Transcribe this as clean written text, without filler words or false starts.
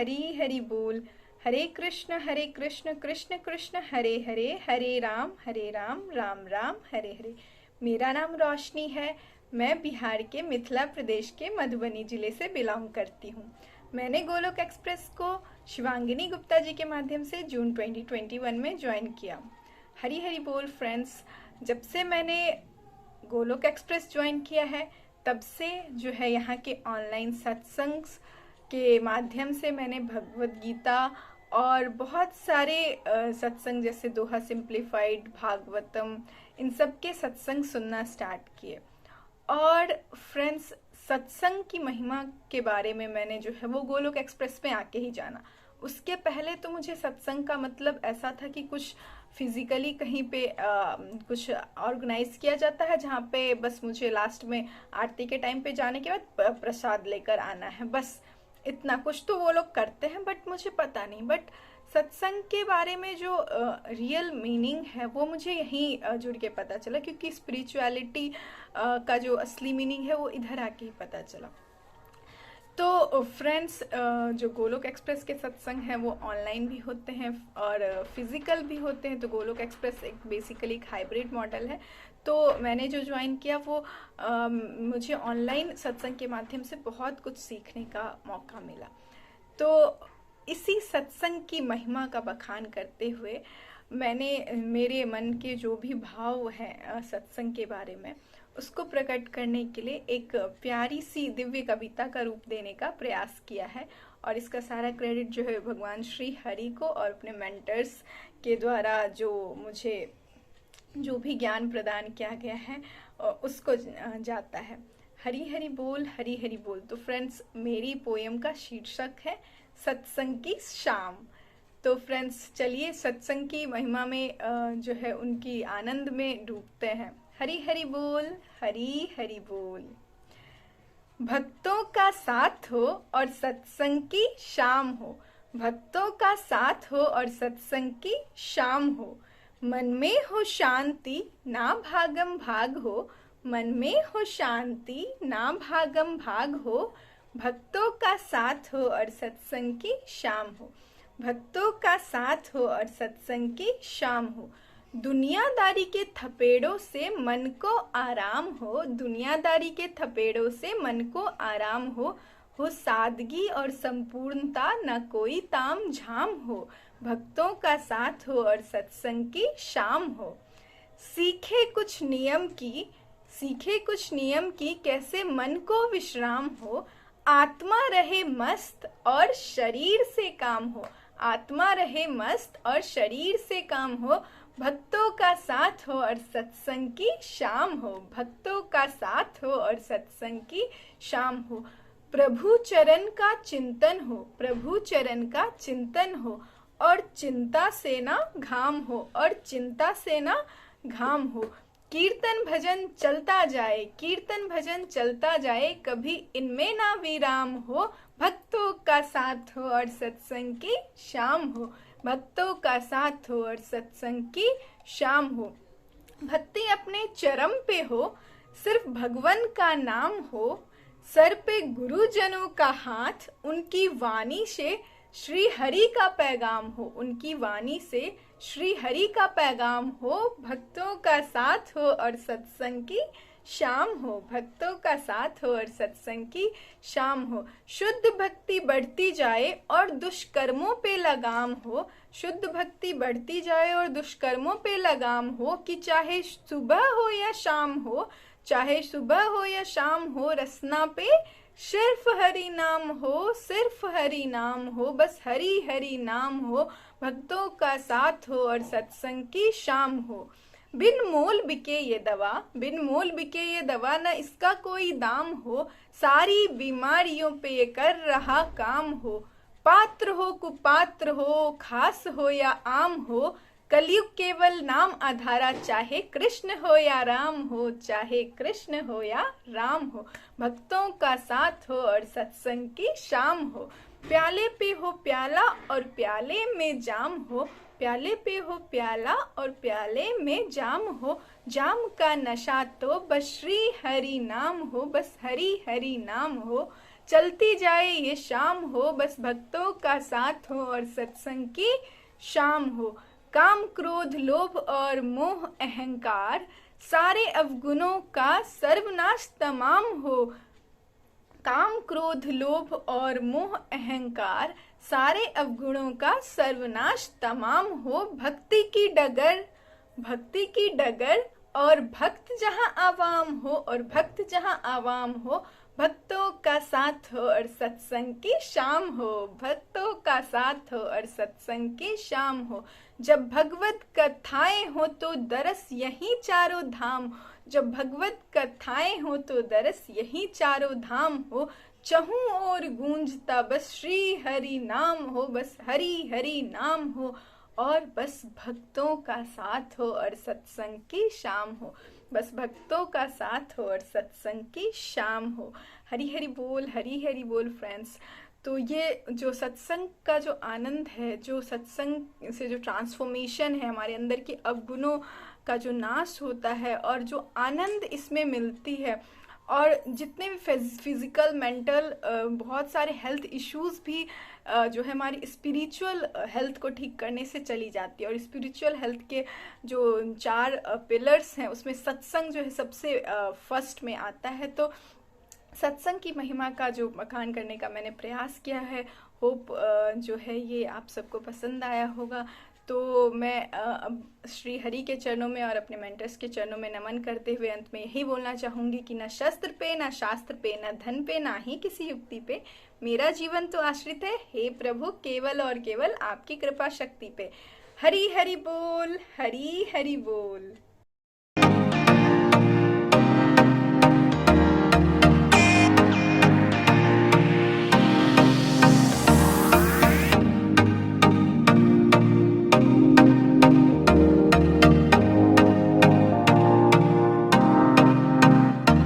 हरी हरी बोल। हरे कृष्ण कृष्ण कृष्ण हरे हरे, हरे राम राम राम हरे हरे। मेरा नाम रोशनी है। मैं बिहार के मिथिला प्रदेश के मधुबनी जिले से बिलोंग करती हूँ। मैंने गोलोक एक्सप्रेस को शिवांगिनी गुप्ता जी के माध्यम से जून 2021 में ज्वाइन किया। हरी हरी बोल फ्रेंड्स। जब से मैंने गोलोक एक्सप्रेस ज्वाइन किया है तब से जो है यहाँ के ऑनलाइन सत्संग के माध्यम से मैंने भगवत गीता और बहुत सारे सत्संग जैसे दोहा सिंप्लीफाइड, भागवतम, इन सब के सत्संग सुनना स्टार्ट किए। और फ्रेंड्स, सत्संग की महिमा के बारे में मैंने जो है वो गोलोक एक्सप्रेस में आके ही जाना। उसके पहले तो मुझे सत्संग का मतलब ऐसा था कि कुछ फिजिकली कहीं पे कुछ ऑर्गेनाइज किया जाता है जहाँ पे बस मुझे लास्ट में आरती के टाइम पे जाने के बाद प्रसाद लेकर आना है, बस इतना कुछ तो वो लोग करते हैं, बट मुझे पता नहीं। बट सत्संग के बारे में जो रियल मीनिंग है वो मुझे यहीं जुड़ के पता चला, क्योंकि स्पिरिचुअलिटी का जो असली मीनिंग है वो इधर आके ही पता चला। तो फ्रेंड्स, जो गोलोक एक्सप्रेस के सत्संग हैं वो ऑनलाइन भी होते हैं और फिजिकल भी होते हैं। तो गोलोक एक्सप्रेस एक बेसिकली एक हाइब्रिड मॉडल है। तो मैंने जो ज्वाइन किया वो मुझे ऑनलाइन सत्संग के माध्यम से बहुत कुछ सीखने का मौका मिला। तो इसी सत्संग की महिमा का बखान करते हुए मैंने मेरे मन के जो भी भाव हैं सत्संग के बारे में उसको प्रकट करने के लिए एक प्यारी सी दिव्य कविता का रूप देने का प्रयास किया है। और इसका सारा क्रेडिट जो है भगवान श्री हरि को और अपने मेंटर्स के द्वारा जो मुझे जो भी ज्ञान प्रदान किया गया है उसको जाता है। हरी हरी बोल, हरी हरी बोल। तो फ्रेंड्स, मेरी पोयम का शीर्षक है सत्संग की शाम। तो फ्रेंड्स, चलिए सत्संग की महिमा में जो है उनकी आनंद में डूबते हैं। हरी हरी बोल, हरी हरी बोल। भक्तों का साथ हो और सत्संग की शाम हो, भक्तों का साथ हो और सत्संग की शाम हो। मन में हो शांति ना भागम भाग हो, मन में हो शांति ना भागम भाग हो। भक्तों का साथ हो और सत्संग की शाम हो, भक्तों का साथ हो और सत्संग की शाम हो। दुनियादारी के थपेड़ों से मन को आराम हो, दुनियादारी के थपेड़ों से मन को आराम हो सादगी और संपूर्णता न कोई ताम झाम हो। भक्तों का साथ हो और सत्संग की शाम हो। सीखे कुछ नियम की, सीखे कुछ नियम की, कैसे मन को विश्राम हो। आत्मा रहे मस्त और शरीर से काम हो, आत्मा रहे मस्त और शरीर से काम हो। भक्तों का साथ हो और सत्संग की शाम हो, भक्तों का साथ हो और सत्संग की शाम हो। प्रभु चरण का चिंतन हो, प्रभु चरण का चिंतन हो और चिंता से ना घाम हो, और चिंता से ना घाम हो। कीर्तन भजन चलता जाए, कीर्तन भजन चलता जाए, कभी इनमें ना विराम हो। भक्तों का साथ हो और सत्संग की शाम हो, भक्तों का साथ हो और सत्संग की शाम हो। भक्ति अपने चरम पे हो, सिर्फ भगवन का नाम हो। सर पे गुरुजनों का हाथ, उनकी वाणी से श्री हरि का पैगाम हो, उनकी वाणी से श्री हरि का पैगाम हो। भक्तों का साथ हो और सत्संग की शाम हो, भक्तों का साथ हो और सत्संग की शाम हो। शुद्ध भक्ति बढ़ती जाए और दुष्कर्मों पे लगाम हो, शुद्ध भक्ति बढ़ती जाए और दुष्कर्मों पे लगाम हो। कि चाहे सुबह हो या शाम हो, चाहे सुबह हो या शाम हो, रसना पे सिर्फ हरि नाम हो, सिर्फ हरि नाम हो, बस हरि हरि नाम हो। भक्तों का साथ हो और सत्संग की शाम हो। बिन मोल बिके ये दवा, बिन मोल बिके ये दवा, न इसका कोई दाम हो। सारी बीमारियों पे ये कर रहा काम हो। पात्र हो कुपात्र हो, खास हो या आम हो, कलयुग केवल नाम आधारा, चाहे कृष्ण हो या राम हो, चाहे कृष्ण हो या राम हो। भक्तों का साथ हो और सत्संग की शाम हो। प्याले पे हो प्याला और प्याले में जाम हो, प्याले पे हो प्याला और प्याले में जाम हो। जाम का नशा तो बस श्री हरि नाम हो, बस हरि हरि नाम हो। चलती जाए ये शाम हो, बस भक्तों का साथ हो और सत्संग की शाम हो। काम क्रोध लोभ और मोह अहंकार, सारे अवगुणों का सर्वनाश तमाम हो। काम क्रोध लोभ और मोह अहंकार, सारे अवगुणों का सर्वनाश तमाम हो। भक्ति की डगर और भक्त जहाँ आवाम हो, और भक्त जहाँ आवाम हो, भक्तों का साथ हो और सत्संग की शाम हो। भक्तों का साथ हो और सत्संग की शाम हो। जब भगवत कथाएं हो तो दरस यही चारों धाम। जब भगवत कथाएं हो तो दरस यही चारों धाम हो। चहु और गूंजता बस श्री हरि नाम हो, बस हरि हरि नाम हो। और बस भक्तों का साथ हो और सत्संग की शाम हो। बस भक्तों का साथ हो और सत्संग की शाम हो। हरि हरि बोल फ्रेंड्स। तो ये जो सत्संग का जो आनंद है, जो सत्संग से जो ट्रांसफॉर्मेशन है, हमारे अंदर के अवगुणों का जो नाश होता है और जो आनंद इसमें मिलती है, और जितने भी फिजिकल मेंटल बहुत सारे हेल्थ इश्यूज भी जो है हमारी स्पिरिचुअल हेल्थ को ठीक करने से चली जाती है। और स्पिरिचुअल हेल्थ के जो 4 पिलर्स हैं उसमें सत्संग जो है सबसे फर्स्ट में आता है। तो सत्संग की महिमा का जो बखान करने का मैंने प्रयास किया है, होप जो है ये आप सबको पसंद आया होगा। तो मैं अब श्री हरि के चरणों में और अपने मेंटर्स के चरणों में नमन करते हुए अंत में यही बोलना चाहूँगी कि न शस्त्र पे, न शास्त्र पे, न धन पे, ना ही किसी युक्ति पे, मेरा जीवन तो आश्रित है हे प्रभु केवल और केवल आपकी कृपा शक्ति पे। हरि हरि बोल, हरि हरि बोल।